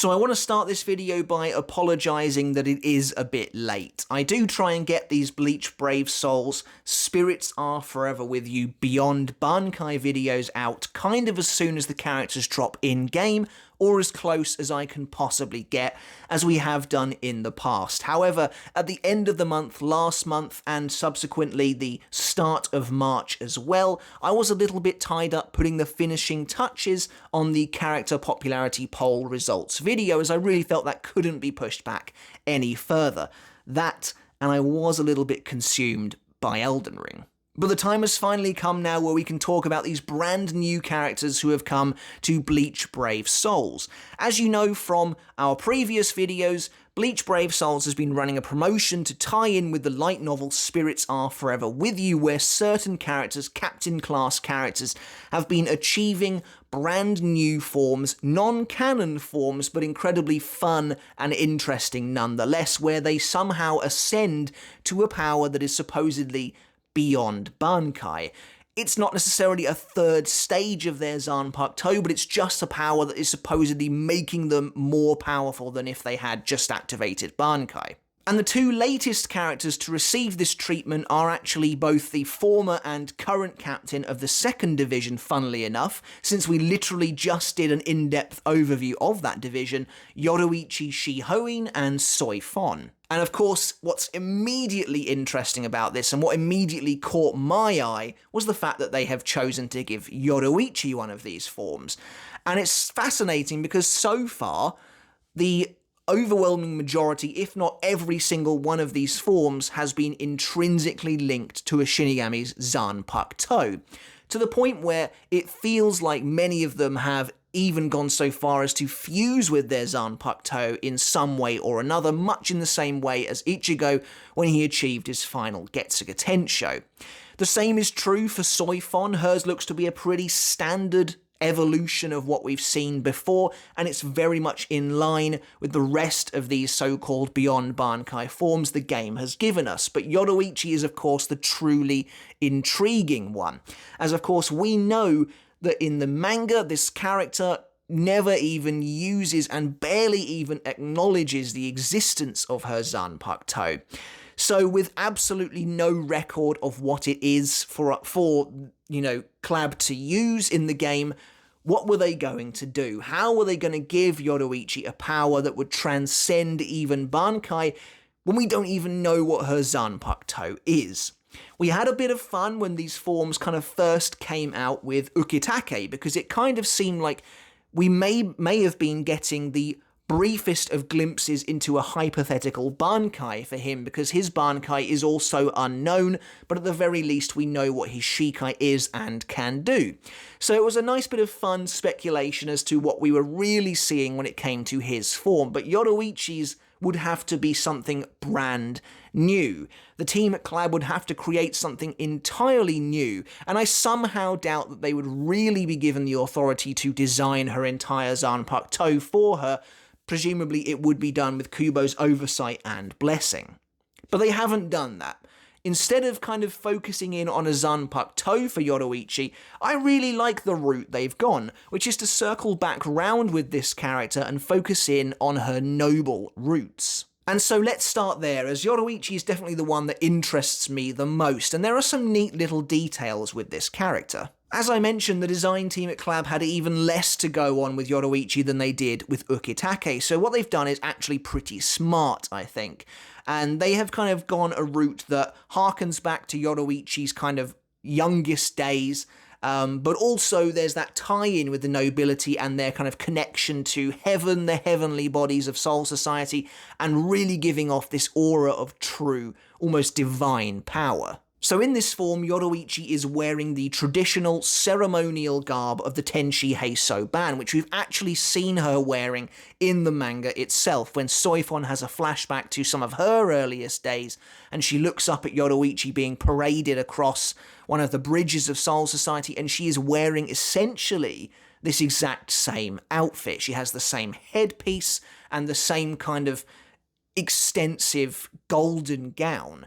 So I want to start this video by apologising that it is a bit late. I do try and get these Bleach Brave Souls, Spirits Are Forever With You, Beyond Bankai videos out kind of as soon as the characters drop in-game, or as close as I can possibly get, as we have done in the past. However, at the end of the month, last month, and subsequently the start of March as well, I was a little bit tied up putting the finishing touches on the character popularity poll results video, as I really felt that couldn't be pushed back any further. That, and I was a little bit consumed by Elden Ring. But the time has finally come now where we can talk about these brand new characters who have come to Bleach Brave Souls. As you know from our previous videos, Bleach Brave Souls has been running a promotion to tie in with the light novel Spirits Are Forever With You, where certain characters, captain class characters, have been achieving brand new forms, non-canon forms, but incredibly fun and interesting nonetheless, where they somehow ascend to a power that is supposedly Beyond Bankai. It's not necessarily a third stage of their zanpakuto, but it's just a power that is supposedly making them more powerful than if they had just activated Bankai. And the two latest characters to receive this treatment are actually both the former and current captain of the second division, funnily enough, since we literally just did an in-depth overview of that division, Yoruichi and Soi Fon. And of course, what's immediately interesting about this, and what immediately caught my eye, was the fact that they have chosen to give Yoruichi one of these forms. And it's fascinating because so far, the overwhelming majority, if not every single one of these forms, has been intrinsically linked to a Shinigami's zanpakuto, to the point where it feels like many of them have even gone so far as to fuse with their zanpakuto in some way or another, much in the same way as Ichigo when he achieved his final Getsuga Tensho. The same is true for Soi Fon. Hers looks to be a pretty standard evolution of what we've seen before, and it's very much in line with the rest of these so-called Beyond Bankai forms the game has given us. But Yoruichi is of course the truly intriguing one, as of course we know that in the manga this character never even uses and barely even acknowledges the existence of her zanpakuto. So with absolutely no record of what it is for Clab to use in the game, what were they going to do? How were they going to give Yoruichi a power that would transcend even Bankai when we don't even know what her zanpakuto is? We had a bit of fun when these forms kind of first came out with Ukitake, because it kind of seemed like we may have been getting the briefest of glimpses into a hypothetical Bankai for him, because his Bankai is also unknown, but at the very least we know what his Shikai is and can do. So it was a nice bit of fun speculation as to what we were really seeing when it came to his form, but Yoruichi's would have to be something brand new. The team at Clab would have to create something entirely new, and I somehow doubt that they would really be given the authority to design her entire zanpakuto for her. Presumably it would be done with Kubo's oversight and blessing. But they haven't done that. Instead of kind of focusing in on a zanpakuto for Yoruichi, I really like the route they've gone, which is to circle back round with this character and focus in on her noble roots. And so let's start there, as Yoruichi is definitely the one that interests me the most, and there are some neat little details with this character. As I mentioned, the design team at Clab had even less to go on with Yoruichi than they did with Ukitake, so what they've done is actually pretty smart, I think. And they have kind of gone a route that harkens back to Yoruichi's kind of youngest days, but also there's that tie-in with the nobility and their kind of connection to heaven, the heavenly bodies of Soul Society, and really giving off this aura of true, almost divine power. So in this form, Yoruichi is wearing the traditional ceremonial garb of the Tenshi Heiso Ban, which we've actually seen her wearing in the manga itself, when Soi Fon has a flashback to some of her earliest days, and she looks up at Yoruichi being paraded across one of the bridges of Soul Society, and she is wearing essentially this exact same outfit. She has the same headpiece and the same kind of extensive golden gown.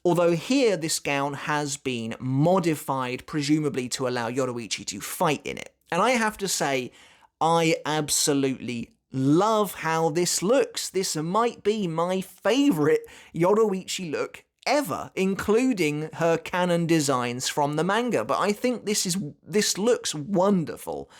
Although here this gown has been modified, presumably to allow Yoruichi to fight in it. And I have to say, I absolutely love how this looks. This might be my favourite Yoruichi look ever, including her canon designs from the manga. But I think this looks wonderful.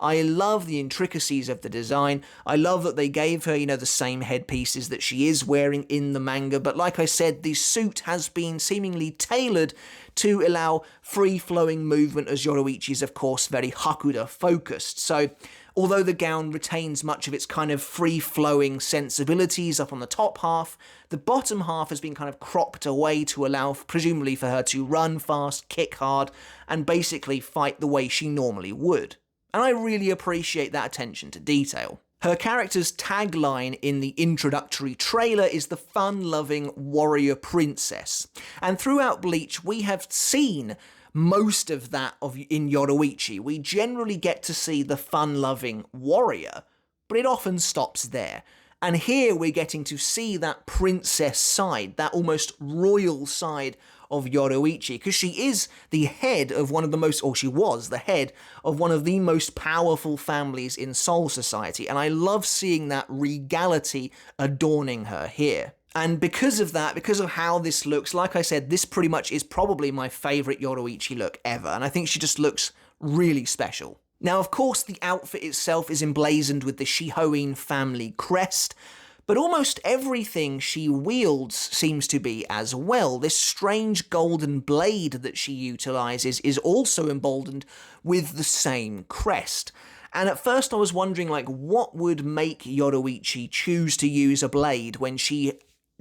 I love the intricacies of the design. I love that they gave her, the same headpieces that she is wearing in the manga. But like I said, the suit has been seemingly tailored to allow free-flowing movement, as Yoruichi is, of course, very Hakuda-focused. So although the gown retains much of its kind of free-flowing sensibilities up on the top half, the bottom half has been kind of cropped away to allow, presumably, for her to run fast, kick hard, and basically fight the way she normally would. And I really appreciate that attention to detail. Her character's tagline in the introductory trailer is the fun-loving warrior princess. And throughout Bleach, we have seen most of that in Yoruichi. We generally get to see the fun-loving warrior, but it often stops there. And here we're getting to see that princess side, that almost royal side of Yoruichi, because she is the head of one of the most, or she was the head of one of the most powerful families in Soul Society, and I love seeing that regality adorning her here. And because of that, because of how this looks, like I said, this pretty much is probably my favourite Yoruichi look ever, and I think she just looks really special. Now, of course, the outfit itself is emblazoned with the Shihoin family crest, but almost everything she wields seems to be as well. This strange golden blade that she utilises is also emboldened with the same crest. And at first I was wondering, what would make Yoruichi choose to use a blade when she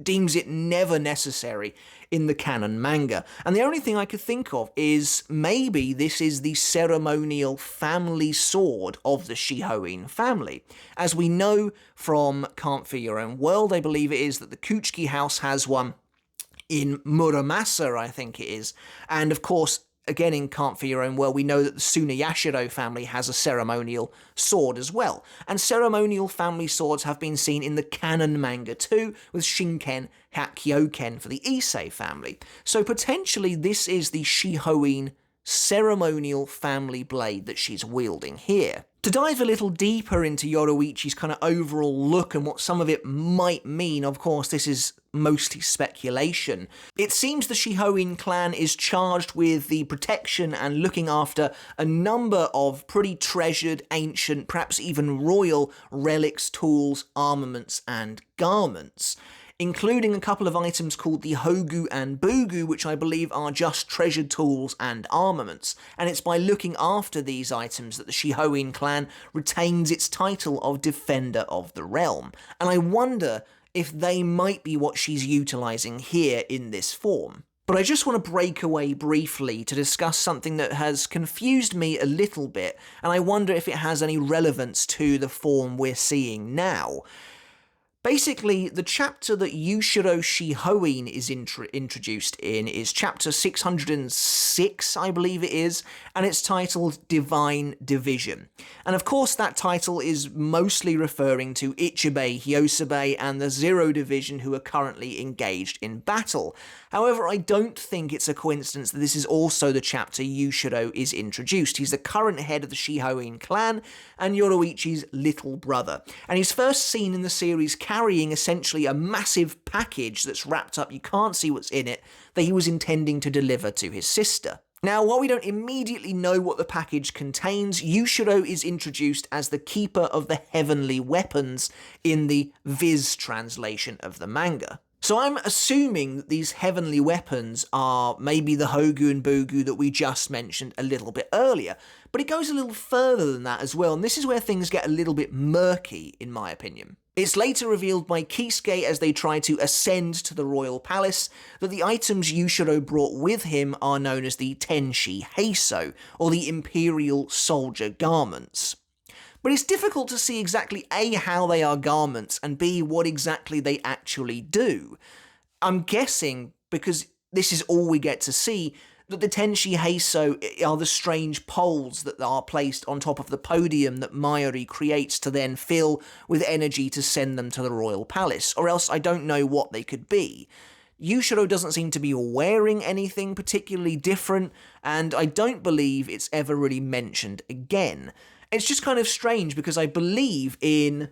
deems it never necessary in the canon manga. And the only thing I could think of is maybe this is the ceremonial family sword of the Shihoin family. As we know from Can't Fear Your Own World, I believe it is, that the Kuchiki house has one in Muramasa, I think it is. And of course, again, in Can't Fear Your Own World, we know that the Tsuneyashiro family has a ceremonial sword as well. And ceremonial family swords have been seen in the canon manga too, with Shinken Hakyoken for the Issei family. So potentially this is the Shihoin ceremonial family blade that she's wielding here. To dive a little deeper into Yoruichi's kind of overall look and what some of it might mean, of course this is mostly speculation, it seems the Shihoin clan is charged with the protection and looking after a number of pretty treasured, ancient, perhaps even royal relics, tools, armaments, and garments, including a couple of items called the Hogu and Bugu, which I believe are just treasured tools and armaments. And it's by looking after these items that the Shihoin clan retains its title of Defender of the Realm. And I wonder if they might be what she's utilising here in this form. But I just want to break away briefly to discuss something that has confused me a little bit, and I wonder if it has any relevance to the form we're seeing now. Basically, the chapter that Yushiro Shihoin is introduced in is chapter 606, I believe it is, and it's titled Divine Division. And of course that title is mostly referring to Ichibei, Hyosebe, and the Zero Division who are currently engaged in battle. However, I don't think it's a coincidence that this is also the chapter Yushiro is introduced. He's the current head of the Shihoin clan and Yoruichi's little brother. And he's first seen in the series carrying essentially a massive package that's wrapped up, you can't see what's in it, that he was intending to deliver to his sister. Now, while we don't immediately know what the package contains, Yushiro is introduced as the Keeper of the Heavenly Weapons in the Viz translation of the manga. So I'm assuming that these heavenly weapons are maybe the Hogu and Bugu that we just mentioned a little bit earlier, but it goes a little further than that as well, and this is where things get a little bit murky, in my opinion. It's later revealed by Kisuke as they try to ascend to the royal palace that the items Yushiro brought with him are known as the Tenshi Heiso, or the Imperial Soldier Garments. But it's difficult to see exactly A, how they are garments, and B, what exactly they actually do. I'm guessing, because this is all we get to see, that the Tenshi Heiso are the strange poles that are placed on top of the podium that Mayuri creates to then fill with energy to send them to the royal palace, or else I don't know what they could be. Yushiro doesn't seem to be wearing anything particularly different, and I don't believe it's ever really mentioned again. It's just kind of strange because I believe in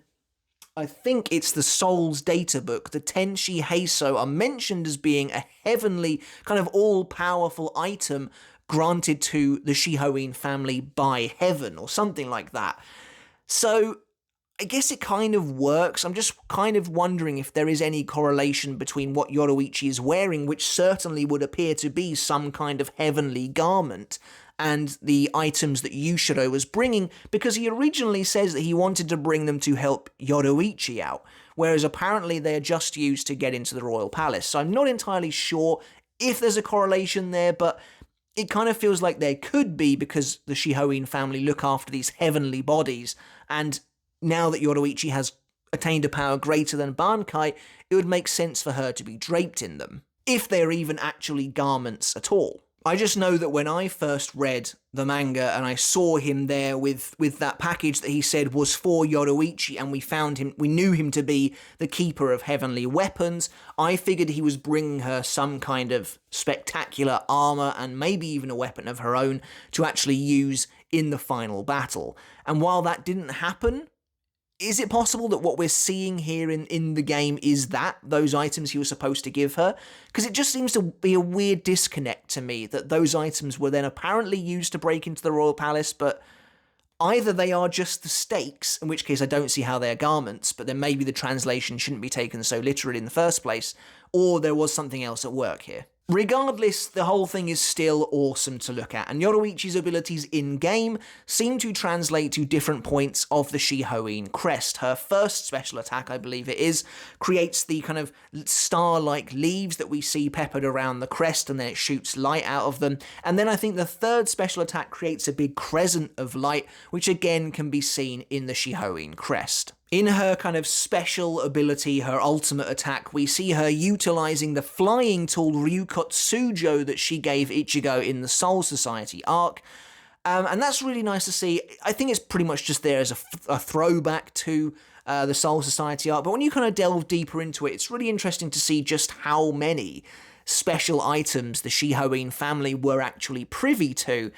I think it's the Souls data book, the Tenshi Heiso are mentioned as being a heavenly, kind of all-powerful item granted to the Shihoin family by heaven, or something like that. So I guess it kind of works. I'm just kind of wondering if there is any correlation between what Yoruichi is wearing, which certainly would appear to be some kind of heavenly garment, and the items that Yushiro was bringing, because he originally says that he wanted to bring them to help Yoruichi out, whereas apparently they are just used to get into the royal palace. So I'm not entirely sure if there's a correlation there, but it kind of feels like there could be, because the Shihoin family look after these heavenly bodies, and now that Yoruichi has attained a power greater than Bankai, it would make sense for her to be draped in them, if they're even actually garments at all. I just know that when I first read the manga and I saw him there with that package that he said was for Yoruichi, and we knew him to be the keeper of heavenly weapons, I figured he was bringing her some kind of spectacular armor and maybe even a weapon of her own to actually use in the final battle. And while that didn't happen, is it possible that what we're seeing here in the game is those items he was supposed to give her? Because it just seems to be a weird disconnect to me that those items were then apparently used to break into the royal palace, but either they are just the stakes, in which case I don't see how they are garments, but then maybe the translation shouldn't be taken so literally in the first place, or there was something else at work here. Regardless, the whole thing is still awesome to look at, and Yoruichi's abilities in-game seem to translate to different points of the Shihoin crest. Her first special attack, I believe it is, creates the kind of star-like leaves that we see peppered around the crest, and then it shoots light out of them. And then I think the third special attack creates a big crescent of light, which again can be seen in the Shihoin crest. In her kind of special ability, her ultimate attack, we see her utilizing the flying tool Ryukotsujo that she gave Ichigo in the Soul Society arc. And that's really nice to see. I think it's pretty much just there as a throwback to the Soul Society arc, but when you kind of delve deeper into it, it's really interesting to see just how many special items the Shihoin family were actually privy to,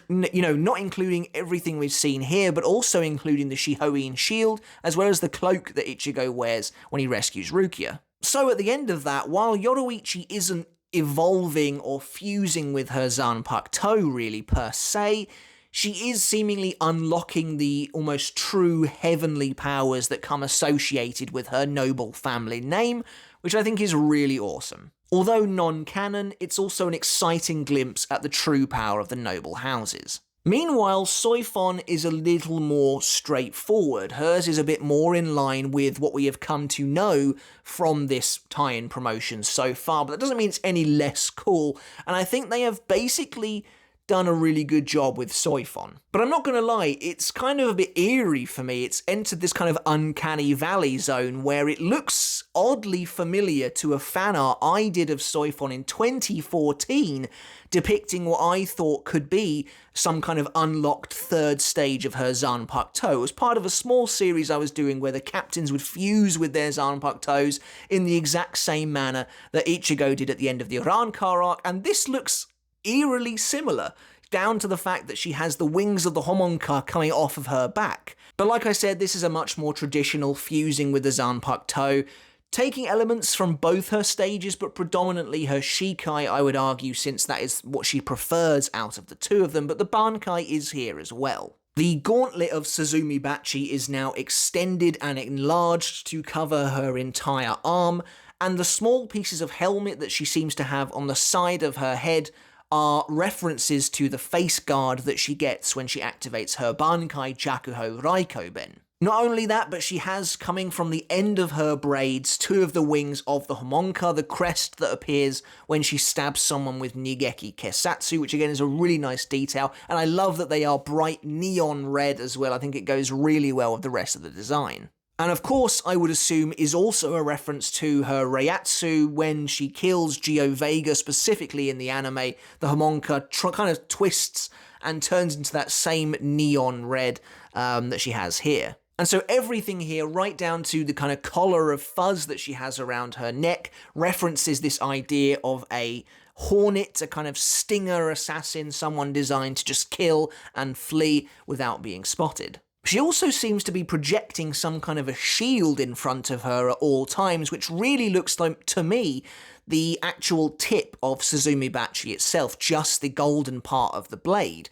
not including everything we've seen here, but also including the Shihoin shield, as well as the cloak that Ichigo wears when he rescues Rukia. So at the end of that, while Yoruichi isn't evolving or fusing with her zanpakuto really per se, she is seemingly unlocking the almost true heavenly powers that come associated with her noble family name, which I think is really awesome. Although non-canon, it's also an exciting glimpse at the true power of the noble houses. Meanwhile, Soi Fon is a little more straightforward. Hers is a bit more in line with what we have come to know from this tie-in promotion so far, but that doesn't mean it's any less cool, and I think they have basically done a really good job with Soi Fon. But I'm not going to lie, it's kind of a bit eerie for me. It's entered this kind of uncanny valley zone where it looks oddly familiar to a fan art I did of Soi Fon in 2014, depicting what I thought could be some kind of unlocked third stage of her zanpakuto. It was part of a small series I was doing where the captains would fuse with their zanpakutos in the exact same manner that Ichigo did at the end of the Arankar arc, and this looks eerily similar, down to the fact that she has the wings of the homonka coming off of her back. But like I said, this is a much more traditional fusing with the zanpakuto, taking elements from both her stages, but predominantly her shikai, I would argue, since that is what she prefers out of the two of them, but the bankai is here as well. The gauntlet of Suzumi Bachi is now extended and enlarged to cover her entire arm, and the small pieces of helmet that she seems to have on the side of her head are references to the face guard that she gets when she activates her Bankai Jakuho Raikoben. Not only that, but she has, coming from the end of her braids, two of the wings of the homonka, the crest that appears when she stabs someone with Nigeki Kesatsu, which again is a really nice detail, and I love that they are bright neon red as well. I think it goes really well with the rest of the design. And of course, I would assume is also a reference to her Reiatsu when she kills Gio Vega, specifically in the anime. The homonka kind of twists and turns into that same neon red that she has here. And so everything here, right down to the kind of collar of fuzz that she has around her neck, references this idea of a hornet, a kind of stinger assassin, someone designed to just kill and flee without being spotted. She also seems to be projecting some kind of a shield in front of her at all times, which really looks like, to me, the actual tip of Suzumibachi itself, just the golden part of the blade,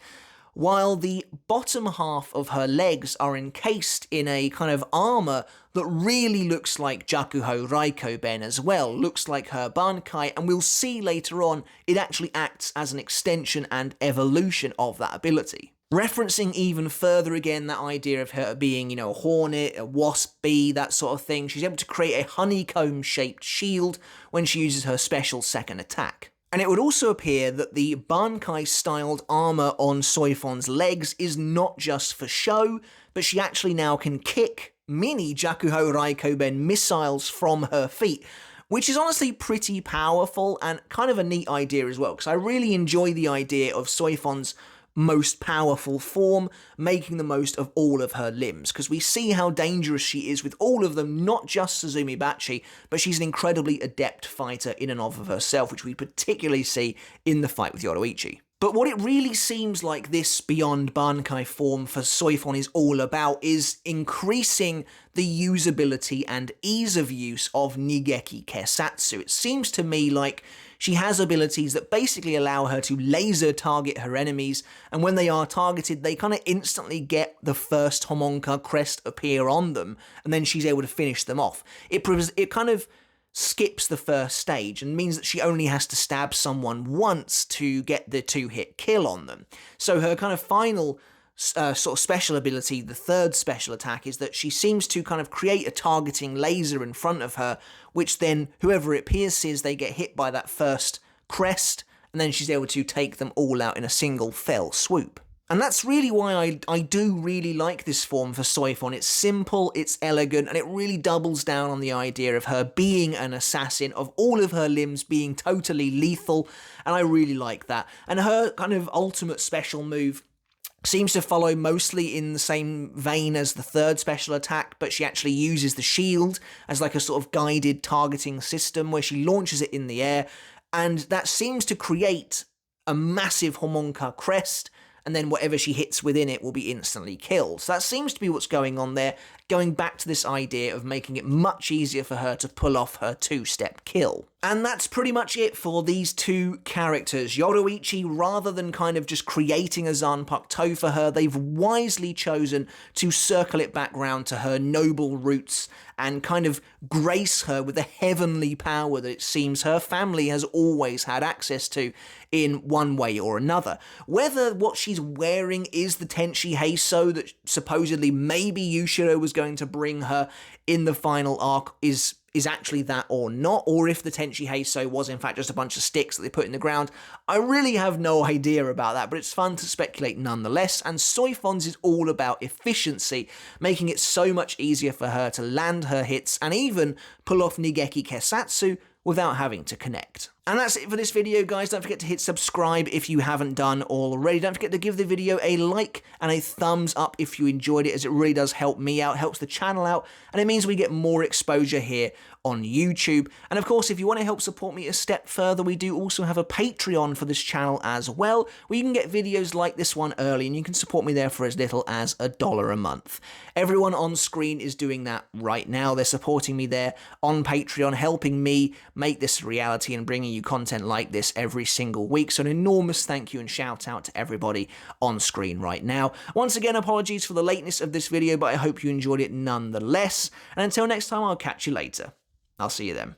while the bottom half of her legs are encased in a kind of armor that really looks like Jakuho Raikoben as well, looks like her Bankai, and we'll see later on it actually acts as an extension and evolution of that ability. Referencing even further again that idea of her being, you know, a hornet, a wasp bee, that sort of thing, she's able to create a honeycomb-shaped shield when she uses her special second attack. And it would also appear that the Bankai-styled armor on Soi Fon's legs is not just for show, but she actually now can kick mini Jakuho Raikoben missiles from her feet, which is honestly pretty powerful and kind of a neat idea as well, because I really enjoy the idea of Soi Fon's most powerful form, making the most of all of her limbs, because we see how dangerous she is with all of them, not just Suzumibachi, but she's an incredibly adept fighter in and of herself, which we particularly see in the fight with Yoruichi. But what it really seems like this Beyond Bankai form for Soi Fon is all about is increasing the usability and ease of use of Nigeki Kesatsu. It seems to me like she has abilities that basically allow her to laser target her enemies, and when they are targeted, they kind of instantly get the first Homonka crest appear on them, and then she's able to finish them off. It kind of skips the first stage and means that she only has to stab someone once to get the two-hit kill on them. So her kind of final sort of special ability, the third special attack, is that she seems to kind of create a targeting laser in front of her, which then whoever it pierces, they get hit by that first crest, and then she's able to take them all out in a single fell swoop. And that's really why I do really like this form for Soi Fon. It's simple, it's elegant, and it really doubles down on the idea of her being an assassin, of all of her limbs being totally lethal, and I really like that. And her kind of ultimate special move seems to follow mostly in the same vein as the third special attack, but she actually uses the shield as like a sort of guided targeting system where she launches it in the air, and that seems to create a massive Homonka crest, and then whatever she hits within it will be instantly killed. So that seems to be what's going on there, going back to this idea of making it much easier for her to pull off her two-step kill. And that's pretty much it for these two characters. Yoruichi, rather than kind of just creating a zanpakuto for her, they've wisely chosen to circle it back round to her noble roots and kind of grace her with the heavenly power that it seems her family has always had access to in one way or another. Whether what she's wearing is the Tenshi Heiso that supposedly maybe Yushiro was going to bring her in the final arc is actually that or not, or if the Tenshi Heiso was in fact just a bunch of sticks that they put in the ground, I really have no idea about that, but it's fun to speculate nonetheless, and Soi Fon's is all about efficiency, making it so much easier for her to land her hits and even pull off Nigeki Kesatsu without having to connect. And that's it for this video, guys. Don't forget to hit subscribe if you haven't done already. Don't forget to give the video a like and a thumbs up if you enjoyed it, as it really does help me out, helps the channel out, and it means we get more exposure here on YouTube. And of course, if you want to help support me a step further, we do also have a Patreon for this channel as well, where you can get videos like this one early, and you can support me there for as little as $1 a month. Everyone on screen is doing that right now. They're supporting me there on Patreon, helping me make this a reality and bringing you content like this every single week. So an enormous thank you and shout out to everybody on screen right now. Once again, apologies for the lateness of this video, but I hope you enjoyed it nonetheless. And until next time, I'll catch you later. I'll see you then.